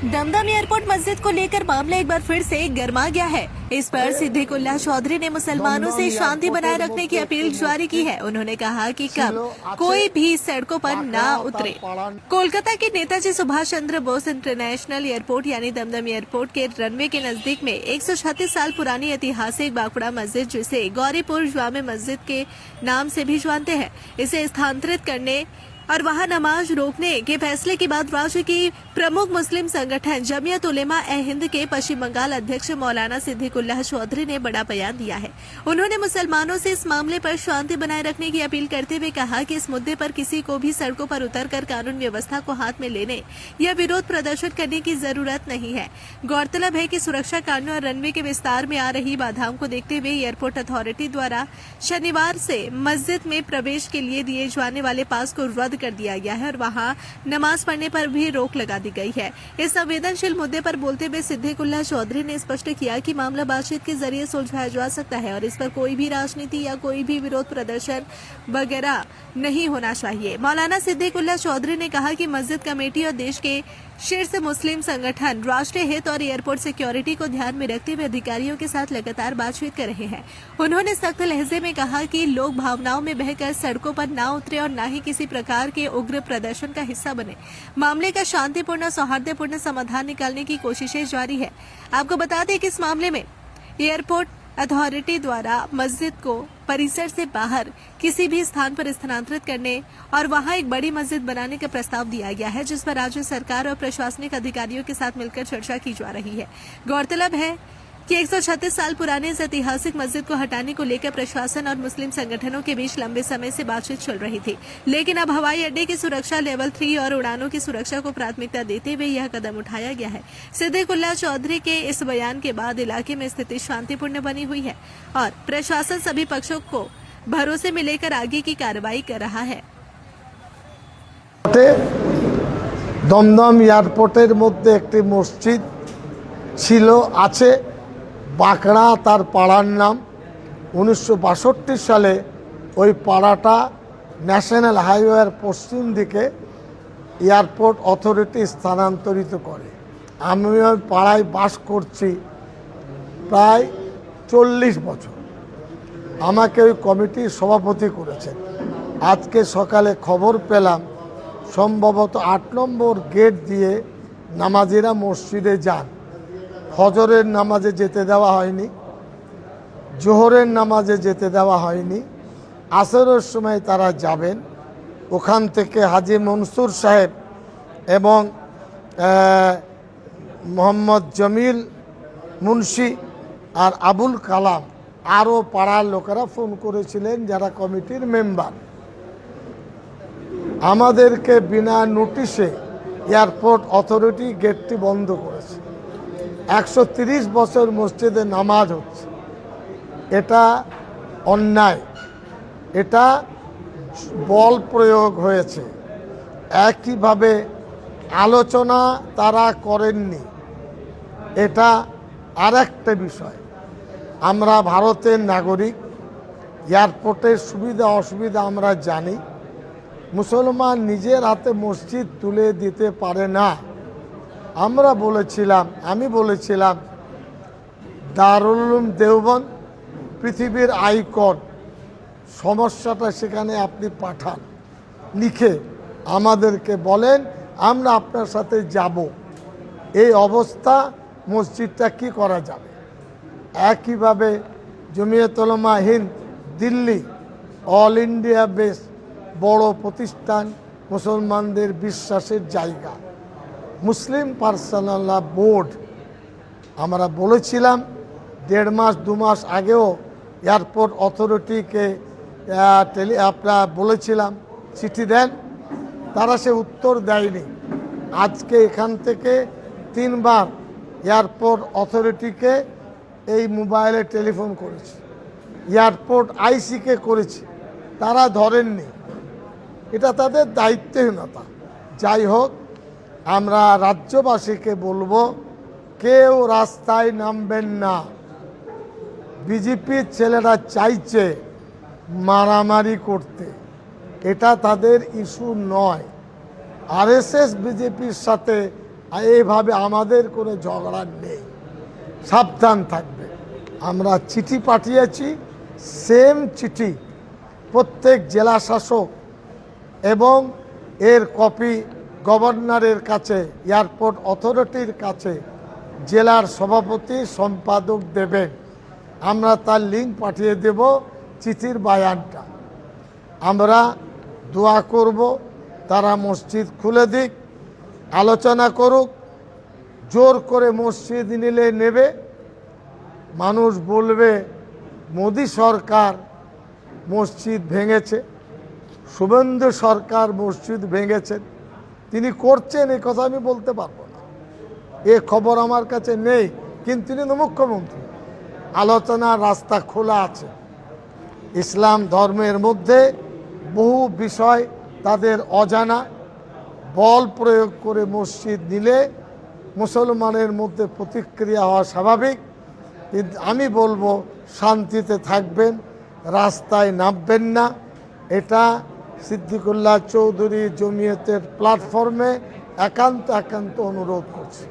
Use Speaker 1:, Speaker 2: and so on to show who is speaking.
Speaker 1: Dumdum airport मस्जिद को लेकर मामला एक बार फिर से गर्मा गया है। इस पर सिद्दीकुल्लाह चौधरी ने मुसलमानों से शांति बनाए रखने की अपील जारी की है। उन्होंने कहा कि कब कोई भी सड़कों पर ना उतरे। कोलकाता के नेताजी सुभाष चंद्र बोस इंटरनेशनल एयरपोर्ट यानी दमदम एयरपोर्ट के रनवे के नजदीक में 136 साल पुरानी ऐतिहासिक बाकुड़ा मस्जिद, जिसे गौरीपुर जामे मस्जिद के नाम से भी जानते हैं, इसे स्थानांतरित करने और वहां नमाज रोकने के फैसले के बाद राज्य की प्रमुख मुस्लिम संगठन जमीयत उलेमा ए हिंद के पश्चिम बंगाल अध्यक्ष मौलाना सिद्दीकुल्लाह चौधरी ने बड़ा बयान दिया है। उन्होंने मुसलमानों से इस मामले पर शांति बनाए रखने की अपील करते हुए कहा कि इस मुद्दे पर किसी को भी सड़कों पर उतरकर कानून व्यवस्था को हाथ में लेने या विरोध प्रदर्शन करने की जरूरत नहीं है। गौरतलब है कि सुरक्षा कारणों और रनवे के विस्तार में आ रही बाधाओं को देखते हुए एयरपोर्ट अथॉरिटी द्वारा शनिवार से मस्जिद में प्रवेश के लिए दिए जाने वाले पास को रद्द कर दिया गया है और वहां नमाज पढ़ने पर भी रोक लगा दी गई है। इस संवेदनशील मुद्दे पर बोलते हुए सिद्दीकुल्लाह चौधरी ने स्पष्ट किया कि मामला बातचीत के जरिए सुलझाया जा सकता है और इस पर कोई भी राजनीति या कोई भी विरोध प्रदर्शन वगैरह नहीं होना चाहिए। मौलाना सिद्दीकुल्लाह चौधरी ने कहा कि मस्जिद कमेटी और देश के शीर्ष मुस्लिम संगठन राष्ट्रीय हित और एयरपोर्ट सिक्योरिटी को ध्यान में रखते हुए अधिकारियों के साथ लगातार बातचीत कर रहे हैं। उन्होंने सख्त लहजे में कहा कि लोग भावनाओं में बहकर सड़कों पर ना उतरे और न ही किसी प्रकार के उग्र प्रदर्शन का हिस्सा बने। मामले का शांतिपूर्ण और सौहार्दपूर्ण समाधान निकालने की कोशिशें जारी है। आपको बता दें कि इस मामले में एयरपोर्ट अथॉरिटी द्वारा मस्जिद को परिसर से बाहर किसी भी स्थान पर स्थानांतरित करने और वहां एक बड़ी मस्जिद बनाने का प्रस्ताव दिया गया है, जिस पर राज्य सरकार और प्रशासनिक अधिकारियों के साथ मिलकर चर्चा की जा रही है। गौरतलब है कि 136 साल पुराने इस ऐतिहासिक मस्जिद को हटाने को लेकर प्रशासन और मुस्लिम संगठनों के बीच लंबे समय से बातचीत चल रही थी, लेकिन अब हवाई अड्डे की सुरक्षा लेवल 3 और उड़ानों की सुरक्षा को प्राथमिकता देते हुए यह कदम उठाया गया है। सिद्दीकुल्लाह चौधरी के इस बयान के बाद इलाके में स्थिति शांतिपूर्ण बनी हुई है और प्रशासन सभी पक्षों को भरोसे में लेकर आगे की कार्रवाई कर रहा है।
Speaker 2: দমদম এয়ারপোর্টের মধ্যে একটি মসজিদ ছিল আছে, বাঁকড়া তার পাড়ার নাম। 1962 সালে ওই পাড়াটা ন্যাশনাল হাইওয়ের পশ্চিম দিকে এয়ারপোর্ট অথরিটি স্থানান্তরিত করে। আমি ওই পাড়ায় বাস করছি প্রায় 40 বছর। আমাকে ওই কমিটির সভাপতি করেছেন। আজকে সকালে খবর পেলাম সম্ভবত 8 নম্বর গেট দিয়ে নামাজিরা মসজিদে যান। ফজরের নামাজে যেতে দেওয়া হয়নি, জোহরের নামাজে যেতে দেওয়া হয়নি, আসরের সময় তারা যাবেন। ওখান থেকে হাজী মনসুর সাহেব এবং মোহাম্মদ জমিল মুন্সি আর আবুল কালাম আরও পাড়ার লোকেরা ফোন করেছিলেন যারা কমিটির মেম্বার। আমাদেরকে বিনা নোটিশে এয়ারপোর্ট অথরিটি গেটটি বন্ধ করেছে। 130 বছর মসজিদে নামাজ হচ্ছে, এটা অন্যায়, এটা বল প্রয়োগ হয়েছে। একইভাবে আলোচনা তারা করেননি, এটা আরেকটা বিষয়। আমরা ভারতের নাগরিক, এয়ারপোর্টের সুবিধা অসুবিধা আমরা জানি। মুসলমান নিজের হাতে মসজিদ তুলে দিতে পারে না। আমি বলেছিলাম দারুল উলুম দেওবন্দ পৃথিবীর আইকন, সমস্যাটা সেখানে আপনি পাঠান, লিখে আমাদেরকে বলেন, আমরা আপনার সাথে যাব। এই অবস্থা মসজিদটা কি করা যাবে? একইভাবে জমিয়ত উলামা Hind Delhi all India base বড় প্রতিষ্ঠান, মুসলমানদের বিশ্বাসের জায়গা, মুসলিম পার্সোনাল বোর্ড। আমরা বলেছিলাম 1.5 মাস 2 মাস আগেও এয়ারপোর্ট অথরিটিকে আপনার বলেছিলাম চিঠি দেন, তারা সে উত্তর দেয়নি। আজকে এখান থেকে 3 বার এয়ারপোর্ট অথরিটিকে এই মোবাইলে টেলিফোন করেছি, এয়ারপোর্ট আইসিকে করেছি, তারা ধরেননি। এটা তাদের দায়িত্বহীনতা। যাই হোক, আমরা রাজ্যবাসীকে বলবো কেউ রাস্তায় নামবেন না। বিজেপির ছেলেরা চাইছে মারামারি করতে, এটা তাদের ইস্যু নয়। আরএসএস বিজেপির সাথে আর এইভাবে আমাদের কোনো ঝগড়া নেই, সাবধান থাকবে। আমরা চিঠি পাঠিয়েছি, সেম চিঠি প্রত্যেক জেলা শাসক এবং এর কপি গভর্নরের কাছে, এয়ারপোর্ট অথরিটির কাছে জেলার সভাপতি সম্পাদক দেবেন। আমরা তার লিঙ্ক পাঠিয়ে দেব, চিঠির বায়ানটা। আমরা দোয়া করব তারা মসজিদ খুলে দিক, আলোচনা করুক। জোর করে মসজিদ নিলে নেবে, মানুষ বলবে মোদি সরকার মসজিদ ভেঙেছে, শুভেন্দু সরকার মসজিদ ভেঙেছেন। তিনি করছেন এ কথা আমি বলতে পারবো না, এ খবর আমার কাছে নেই, কিন্তু তিনি তো মুখ্যমন্ত্রী। আলোচনার রাস্তা খোলা আছে। ইসলাম ধর্মের মধ্যে বহু বিষয় তাদের অজানা, বল প্রয়োগ করে মসজিদ নিলে মুসলমানের মধ্যে প্রতিক্রিয়া হওয়া স্বাভাবিক। কিন্তু আমি বলবো শান্তিতে থাকবেন, রাস্তায় নামবেন না। এটা সিদ্দিকুল্লাহ চৌধুরী জমিয়তের প্ল্যাটফর্মে একান্ত অনুরোধ করছি।